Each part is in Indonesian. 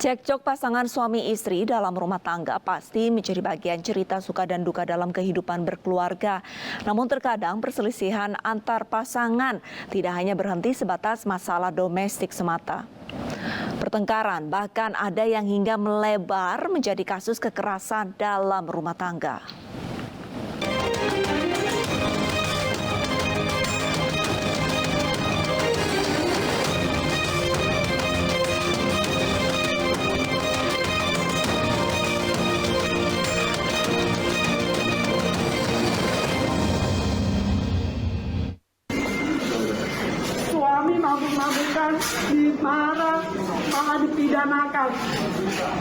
Cekcok pasangan suami istri dalam rumah tangga pasti menjadi bagian cerita suka dan duka dalam kehidupan berkeluarga. Namun terkadang perselisihan antar pasangan tidak hanya berhenti sebatas masalah domestik semata. Pertengkaran bahkan ada yang hingga melebar menjadi kasus kekerasan dalam rumah tangga. Suami mabuk-mabukan, dimarah, malah dipidanakan.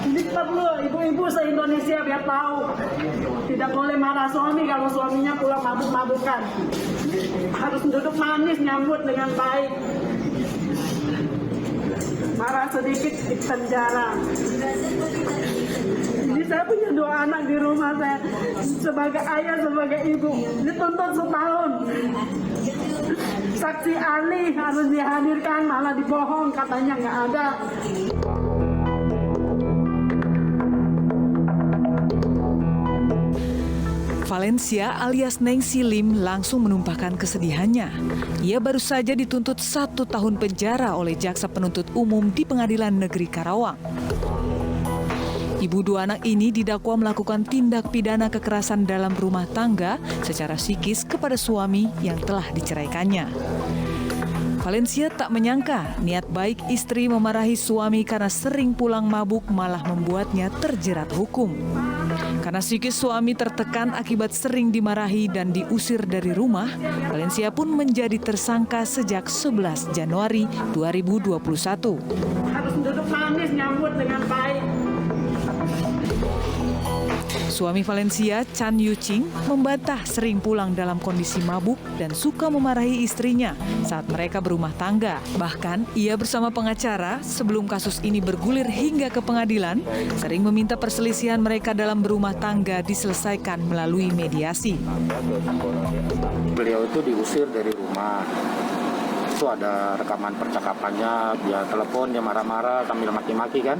Ini perlu ibu-ibu se-Indonesia biar tahu. Tidak boleh marah suami kalau suaminya pulang mabuk-mabukan. Harus duduk manis, nyambut dengan baik. Marah sedikit di penjara. Jadi saya punya 2 anak di rumah saya. Sebagai ayah, sebagai ibu. Dituntut setahun. Saksi ahli harus dihadirkan, malah dibohong, katanya nggak ada. Valencia alias Nengsi Lim langsung menumpahkan kesedihannya. Ia baru saja dituntut 1 tahun penjara oleh Jaksa Penuntut Umum di Pengadilan Negeri Karawang. Ibu 2 anak ini didakwa melakukan tindak pidana kekerasan dalam rumah tangga secara psikis kepada suami yang telah diceraikannya. Valencia tak menyangka niat baik istri memarahi suami karena sering pulang mabuk malah membuatnya terjerat hukum. Karena psikis suami tertekan akibat sering dimarahi dan diusir dari rumah, Valencia pun menjadi tersangka sejak 11 Januari 2021. Harus duduk manis, nyambut dengan baik. Suami Valencia, Chan Yuching, membantah sering pulang dalam kondisi mabuk dan suka memarahi istrinya saat mereka berumah tangga. Bahkan, ia bersama pengacara sebelum kasus ini bergulir hingga ke pengadilan, sering meminta perselisihan mereka dalam berumah tangga diselesaikan melalui mediasi. Beliau itu diusir dari rumah. Itu ada rekaman percakapannya, dia telepon, dia marah-marah sambil maki-maki kan.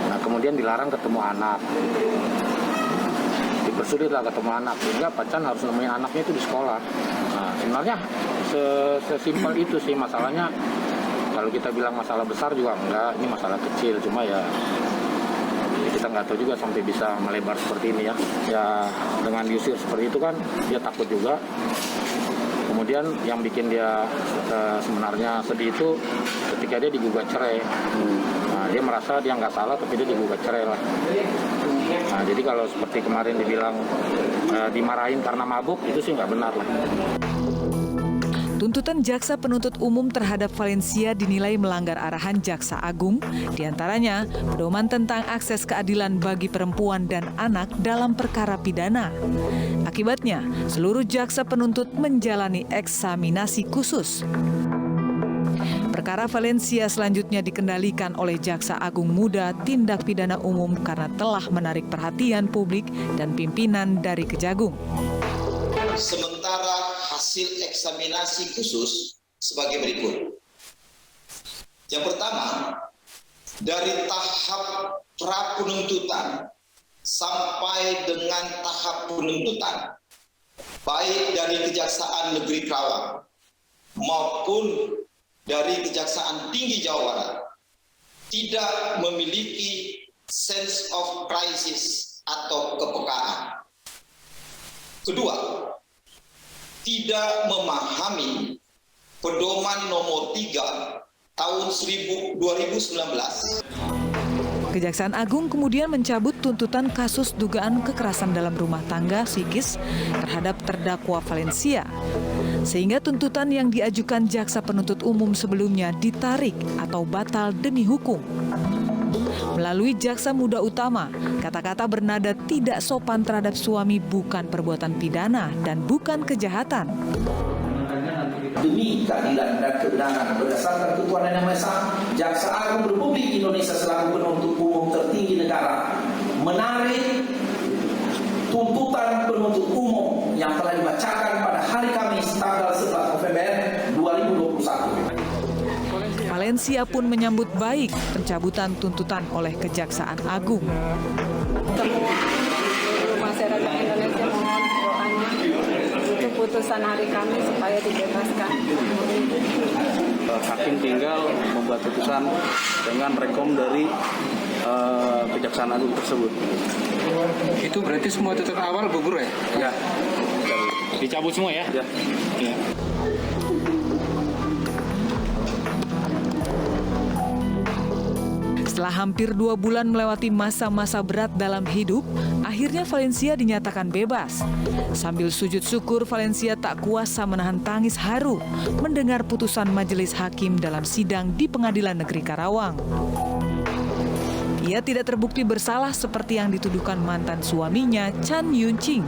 Nah, kemudian dilarang ketemu anak. Dipersulit lah ketemu anak, sehingga pacar harus nemuin anaknya itu di sekolah. Nah, sebenarnya sesimpel itu sih masalahnya. Kalau kita bilang masalah besar juga enggak, ini masalah kecil. Cuma ya kita nggak tahu juga sampai bisa melebar seperti ini ya. Ya dengan diusir seperti itu kan dia takut juga. Kemudian yang bikin dia sebenarnya sedih itu ketika dia digugat cerai. Nah, dia merasa dia nggak salah tapi dia digugat cerai lah. Nah, jadi kalau seperti kemarin dibilang dimarahin karena mabuk, itu sih nggak benar lah. Tuntutan Jaksa Penuntut Umum terhadap Valencia dinilai melanggar arahan Jaksa Agung, diantaranya pedoman tentang akses keadilan bagi perempuan dan anak dalam perkara pidana. Akibatnya, seluruh jaksa penuntut menjalani eksaminasi khusus. Perkara Valencia selanjutnya dikendalikan oleh Jaksa Agung Muda Tindak Pidana Umum karena telah menarik perhatian publik dan pimpinan dari Kejagung. Sementara hasil eksaminasi khusus sebagai berikut. Yang pertama, dari tahap pra-penuntutan sampai dengan tahap penuntutan, baik dari Kejaksaan Negeri Karawang maupun dari Kejaksaan Tinggi Jawa Barat, tidak memiliki sense of crisis atau kepekaan. Kedua, tidak memahami Pedoman Nomor 3 tahun 2019. Kejaksaan Agung kemudian mencabut tuntutan kasus dugaan kekerasan dalam rumah tangga psikis terhadap terdakwa Valencia. Sehingga tuntutan yang diajukan Jaksa Penuntut Umum sebelumnya ditarik atau batal demi hukum. Melalui Jaksa Muda Utama, kata-kata bernada tidak sopan terhadap suami bukan perbuatan pidana dan bukan kejahatan. Demi keadilan dan kebenaran berdasarkan ketuhanan yang Maha Esa, Jaksa Agung Republik Indonesia selaku penuntut umum tertinggi negara menarik tuntutan penuntut umum yang telah dibacakan pada hari Kamis tanggal 11 November 2021. Valencia pun menyambut baik pencabutan tuntutan oleh Kejaksaan Agung. Semua masyarakat Indonesia mohon doanya keputusan hari kami supaya dibebaskan. Hakim tinggal membuat putusan dengan rekom dari Kejaksaan Agung tersebut. Itu berarti semua tutup awal gugur ya? Ya. Dicabut semua ya? Ya. Ya. Setelah hampir 2 bulan melewati masa-masa berat dalam hidup, akhirnya Valencia dinyatakan bebas. Sambil sujud syukur, Valencia tak kuasa menahan tangis haru mendengar putusan majelis hakim dalam sidang di Pengadilan Negeri Karawang. Ia tidak terbukti bersalah seperti yang dituduhkan mantan suaminya, Chan Yun Ching.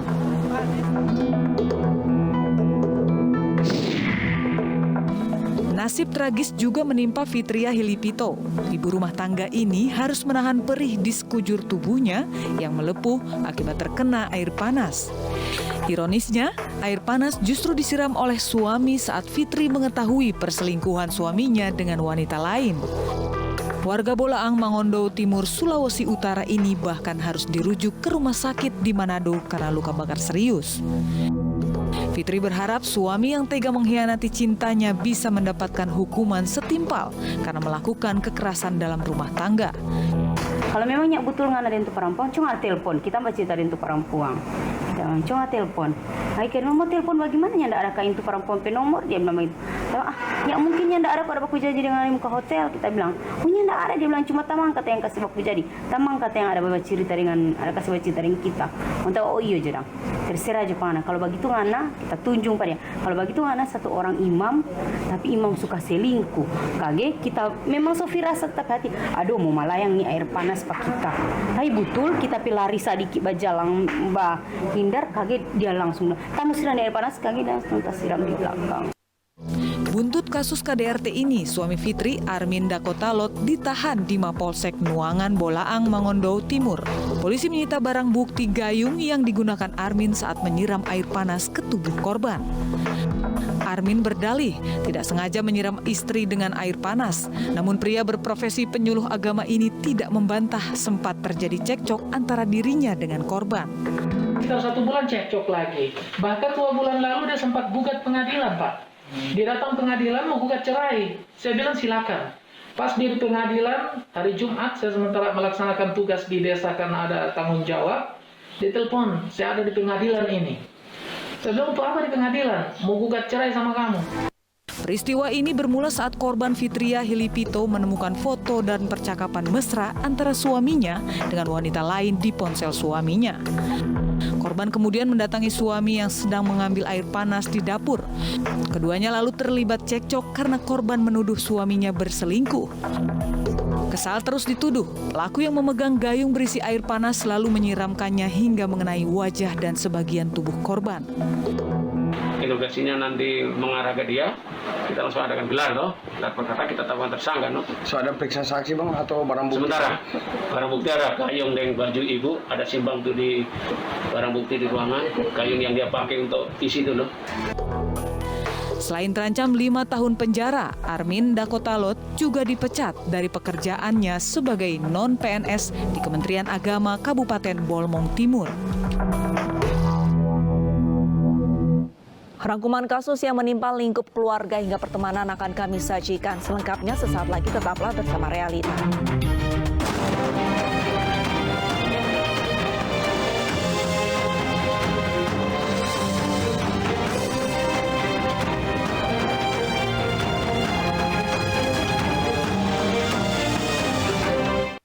Nasib tragis juga menimpa Fitria Hilipito. Ibu rumah tangga ini harus menahan perih di sekujur tubuhnya yang melepuh akibat terkena air panas. Ironisnya, air panas justru disiram oleh suami saat Fitri mengetahui perselingkuhan suaminya dengan wanita lain. Warga Bolaang, Mangondo Timur, Sulawesi Utara ini bahkan harus dirujuk ke rumah sakit di Manado karena luka bakar serius. Fitri berharap suami yang tega mengkhianati cintanya bisa mendapatkan hukuman setimpal karena melakukan kekerasan dalam rumah tangga. Kalau memangnya betul nggak ada itu perempuan, cuma telepon. Kita baca tadi itu perempuan. Cuma telepon. Hai kan mau telepon bagaimana yang ada kain itu perempuan penomor dia bilang begitu. Ya mungkin yang ada aku jadi dengan ke hotel kita bilang. Punya enggak ada dia bilang cuma tamang kata yang kasih aku jadi. Tamang kata yang ada bawa cerita dengan ada kasih bawa cerita dengan kita. Untuk oh iya jedang. Terserah aja pana. Kalau begitu ngana kita tunjung pada. Kalau begitu ngana satu orang imam tapi imam suka selingkuh. Kage kita memang so firasat tapi hati. Aduh mau malayang nih air panas pak kita. Hai betul kita pilari sadiki bajalang mbah hindar kaget dia langsung tamu siram air panas kaget langsung siram di belakang. Buntut kasus KDRT ini, suami Fitri, Armin Dakotalot, ditahan di Mapolsek Nuangan, Bolaang, Mangondo Timur. Polisi menyita barang bukti gayung yang digunakan Armin saat menyiram air panas ke tubuh korban. Armin berdalih tidak sengaja menyiram istri dengan air panas. Namun pria berprofesi penyuluh agama ini tidak membantah sempat terjadi cekcok antara dirinya dengan korban. Sekitar 1 bulan cekcok lagi. Bahkan 2 bulan lalu dia sempat gugat pengadilan, Pak. Dia datang pengadilan mau gugat cerai. Saya bilang silakan. Pas di pengadilan hari Jumat saya sementara melaksanakan tugas di desa karena ada tanggung jawab. Dia telepon, saya ada di pengadilan ini. Saya bilang untuk apa di pengadilan? Mau gugat cerai sama kamu. Peristiwa ini bermula saat korban Fitria Hilipito menemukan foto dan percakapan mesra antara suaminya dengan wanita lain di ponsel suaminya. Korban kemudian mendatangi suami yang sedang mengambil air panas di dapur. Keduanya lalu terlibat cekcok karena korban menuduh suaminya berselingkuh. Kesal terus dituduh, pelaku yang memegang gayung berisi air panas lalu menyiramkannya hingga mengenai wajah dan sebagian tubuh korban. Interogasinya nanti mengarah ke dia, kita langsung adakan gelar toh. Gelar perkara kita tetapkan tersangka no. So ada periksa saksi bang atau barang bukti? Sementara barang bukti ada gayung dengan baju ibu, ada simbang tuh di barang bukti di ruangan, gayung yang dia pakai untuk isi itu no. Selain terancam 5 tahun penjara, Armin Dakotalot juga dipecat dari pekerjaannya sebagai non-PNS di Kementerian Agama Kabupaten Bolmong Timur. Rangkuman kasus yang menimpa lingkup keluarga hingga pertemanan akan kami sajikan selengkapnya sesaat lagi. Tetaplah bersama Realita.